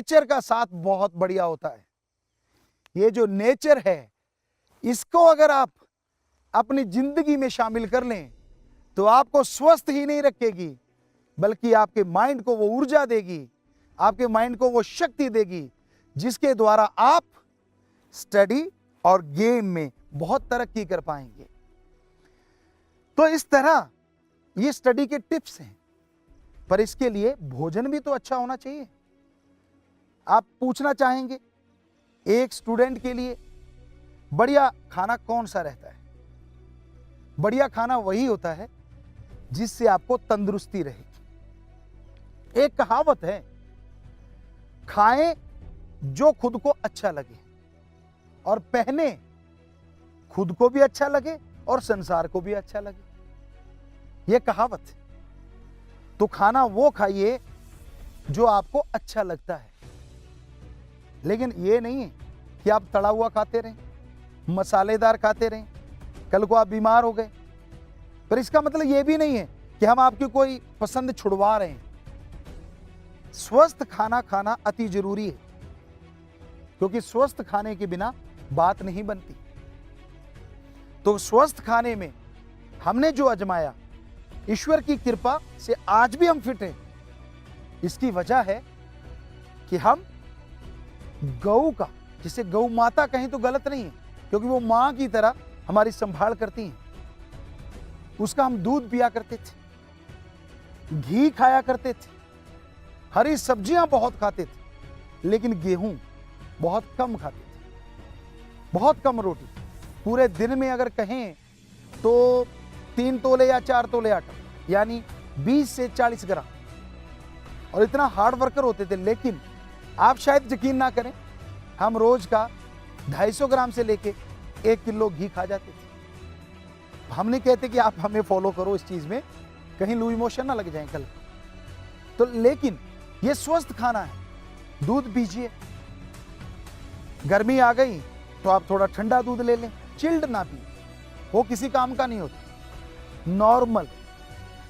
Nature का साथ बहुत बढ़िया होता है। ये जो नेचर है, इसको अगर आप अपनी जिंदगी में शामिल कर लें तो आपको स्वस्थ ही नहीं रखेगी, बल्कि आपके माइंड को वो ऊर्जा देगी, आपके माइंड को वो शक्ति देगी, जिसके द्वारा आप स्टडी और गेम में बहुत तरक्की कर पाएंगे। तो इस तरह ये स्टडी के टिप्स हैं, पर इसके लिए भोजन भी तो अच्छा होना चाहिए। आप पूछना चाहेंगे एक स्टूडेंट के लिए बढ़िया खाना कौन सा रहता है? बढ़िया खाना वही होता है जिससे आपको तंदुरुस्ती रहेगी। एक कहावत है, खाएं जो खुद को अच्छा लगे और पहने खुद को भी अच्छा लगे और संसार को भी अच्छा लगे। यह कहावत है। तो खाना वो खाइए जो आपको अच्छा लगता है, लेकिन ये नहीं है कि आप तड़ा हुआ खाते रहें, मसालेदार खाते रहें, कल को आप बीमार हो गए। पर इसका मतलब ये भी नहीं है कि हम आपकी कोई पसंद छुड़वा रहे हैं। स्वस्थ खाना खाना अति जरूरी है, क्योंकि स्वस्थ खाने के बिना बात नहीं बनती। तो स्वस्थ खाने में हमने जो आजमाया, ईश्वर की कृपा से आज भी हम फिट हैं। इसकी वजह है कि हम गौ का, जिसे गौ माता कहें तो गलत नहीं है, क्योंकि वो मां की तरह हमारी संभाल करती हैं। उसका हम दूध पिया करते थे, घी खाया करते थे, हरी सब्जियां बहुत खाते थे, लेकिन गेहूं बहुत कम खाते थे, बहुत कम रोटी। पूरे दिन में अगर कहें तो 3 तोले या 4 तोले आटा, यानी 20 से 40 ग्राम। और इतना हार्ड वर्कर होते थे। लेकिन आप शायद यकीन ना करें, हम रोज का 250 ग्राम से लेके 1 किलो घी खा जाते थे। हम नहीं कहते कि आप हमें फॉलो करो इस चीज में, कहीं लूज मोशन ना लग जाए कल। तो लेकिन ये स्वस्थ खाना है। दूध पीजिए, गर्मी आ गई तो आप थोड़ा ठंडा दूध ले लें, चिल्ड ना पिए, वो किसी काम का नहीं होता। नॉर्मल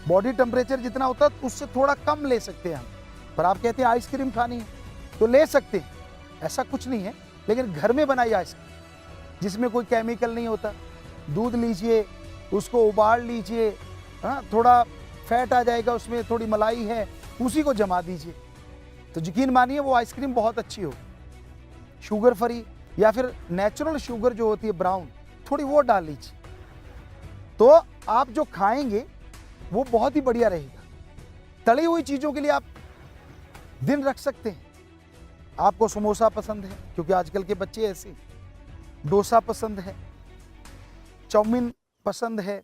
बॉडी टेम्परेचर जितना होता है उससे थोड़ा कम ले सकते हैं हम। पर आप कहते हैं आइसक्रीम खानी है तो ले सकते हैं, ऐसा कुछ नहीं है। लेकिन घर में बनाई आइसक्रीम जिसमें कोई केमिकल नहीं होता। दूध लीजिए, उसको उबाल लीजिए, हाँ, थोड़ा फैट आ जाएगा उसमें, थोड़ी मलाई है, उसी को जमा दीजिए, तो यकीन मानिए वो आइसक्रीम बहुत अच्छी होगी। शुगर फ्री या फिर नेचुरल शुगर जो होती है ब्राउन, थोड़ी वो डाल लीजिए, तो आप जो खाएंगे वो बहुत ही बढ़िया रहेगा। तली हुई चीजों के लिए आप दिन रख सकते हैं। आपको समोसा पसंद है, क्योंकि आजकल के बच्चे ऐसे, डोसा पसंद है, चाउमीन पसंद है,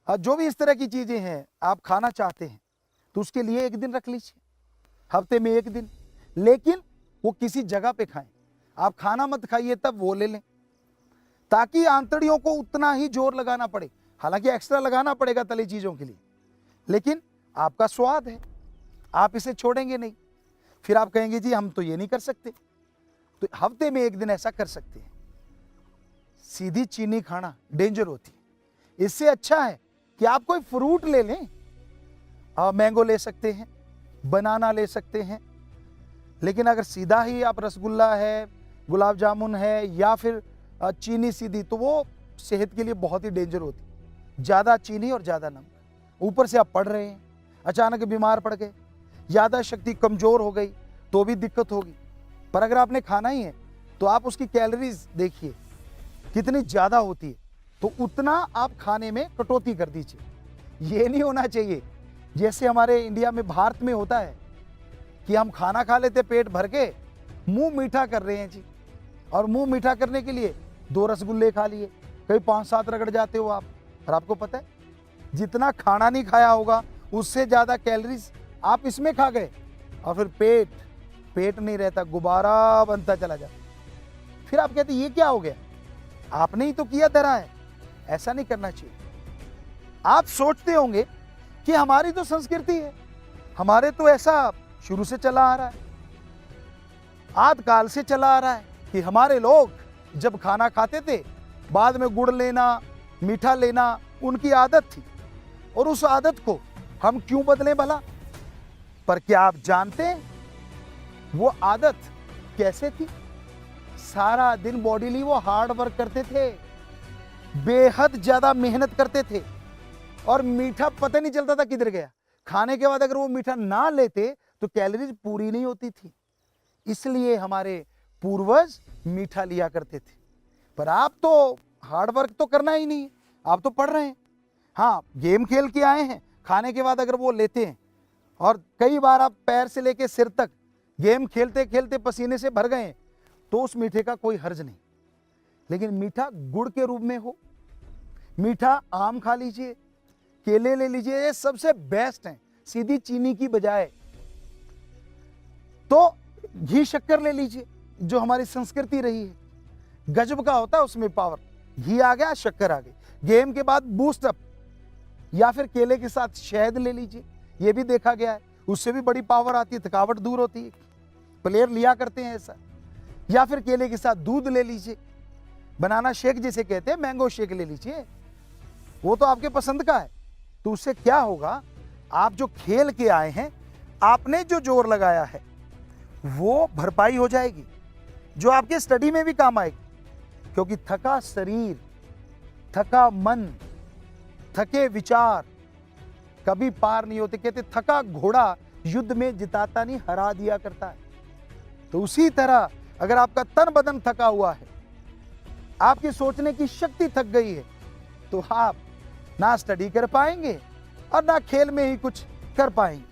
जो भी इस तरह की चीजें हैं आप खाना चाहते हैं, तो उसके लिए एक दिन रख लीजिए, हफ्ते में एक दिन। लेकिन वो किसी जगह पे खाएं। आप खाना मत खाइए, तब वो ले लें, ताकि आंतड़ियों को उतना ही जोर लगाना पड़े। हालांकि एक्स्ट्रा लगाना पड़ेगा तली चीजों के लिए, लेकिन आपका स्वाद है, आप इसे छोड़ेंगे नहीं। फिर आप कहेंगे जी हम तो ये नहीं कर सकते, तो हफ्ते में एक दिन ऐसा कर सकते हैं। सीधी चीनी खाना डेंजर होती है। इससे अच्छा है कि आप कोई फ्रूट ले लें। मैंगो ले सकते हैं, बनाना ले सकते हैं। लेकिन अगर सीधा ही आप रसगुल्ला है, गुलाब जामुन है, या फिर चीनी सीधी, तो वो सेहत के लिए बहुत ही डेंजर होती है। ज़्यादा चीनी और ज़्यादा नमक, ऊपर से आप पढ़ रहे हैं, अचानक बीमार पड़ गए, यादा शक्ति कमज़ोर हो गई तो भी दिक्कत होगी। पर अगर आपने खाना ही है तो आप उसकी कैलोरीज देखिए कितनी ज़्यादा होती है, तो उतना आप खाने में कटौती कर दीजिए। ये नहीं होना चाहिए जैसे हमारे इंडिया में, भारत में होता है कि हम खाना खा लेते पेट भर के, मुंह मीठा कर रहे हैं जी, और मुंह मीठा करने के लिए 2 रसगुल्ले खा लिए, कहीं 5-7 रगड़ जाते हो आप। और आपको पता है जितना खाना नहीं खाया होगा उससे ज़्यादा कैलोरीज आप इसमें खा गए, और फिर पेट नहीं रहता, गुब्बारा बनता चला जाता। फिर आप कहते ये क्या हो गया, आपने ही तो किया धरा है। ऐसा नहीं करना चाहिए। आप सोचते होंगे कि हमारी तो संस्कृति है, हमारे तो ऐसा शुरू से चला आ रहा है, आदिकाल से चला आ रहा है कि हमारे लोग जब खाना खाते थे बाद में गुड़ लेना, मीठा लेना उनकी आदत थी, और उस आदत को हम क्यों बदलें भला? पर क्या आप जानते हैं वो आदत कैसे थी? सारा दिन बॉडीली वो हार्ड वर्क करते थे, बेहद ज्यादा मेहनत करते थे और मीठा पता नहीं चलता था किधर गया। खाने के बाद अगर वो मीठा ना लेते तो कैलोरीज पूरी नहीं होती थी, इसलिए हमारे पूर्वज मीठा लिया करते थे। पर आप तो हार्ड वर्क तो करना ही नहीं, आप तो पढ़ रहे हैं। हाँ, गेम खेल के आए हैं, खाने के बाद अगर वो लेते हैं और कई बार आप पैर से लेके सिर तक गेम खेलते खेलते पसीने से भर गए तो उस मीठे का कोई हर्ज नहीं। लेकिन मीठा गुड़ के रूप में हो, मीठा आम खा लीजिए, केले ले लीजिए, ये सबसे बेस्ट है सीधी चीनी की बजाय। तो घी शक्कर ले लीजिए, जो हमारी संस्कृति रही है, गजब का होता है उसमें पावर। घी आ गया, शक्कर आ गई। गेम के बाद बूस्ट अप, या फिर केले के साथ शहद ले लीजिए, ये भी देखा गया है, उससे भी बड़ी पावर आती है, थकावट दूर होती है, प्लेयर लिया करते हैं ऐसा। या फिर केले के साथ दूध ले लीजिए, बनाना शेक जिसे कहते हैं, मैंगो शेक ले लीजिए, वो तो आपके पसंद का है। तो उससे क्या होगा, आप जो खेल के आए हैं, आपने जो जोर लगाया है वो भरपाई हो जाएगी, जो आपके स्टडी में भी काम आएगी। क्योंकि थका शरीर, थका मन, थके विचार कभी पार नहीं होते। कहते थका घोड़ा युद्ध में जिताता नहीं, हरा दिया करता है। तो उसी तरह अगर आपका तन बदन थका हुआ है, आपकी सोचने की शक्ति थक गई है, तो आप ना स्टडी कर पाएंगे और ना खेल में ही कुछ कर पाएंगे।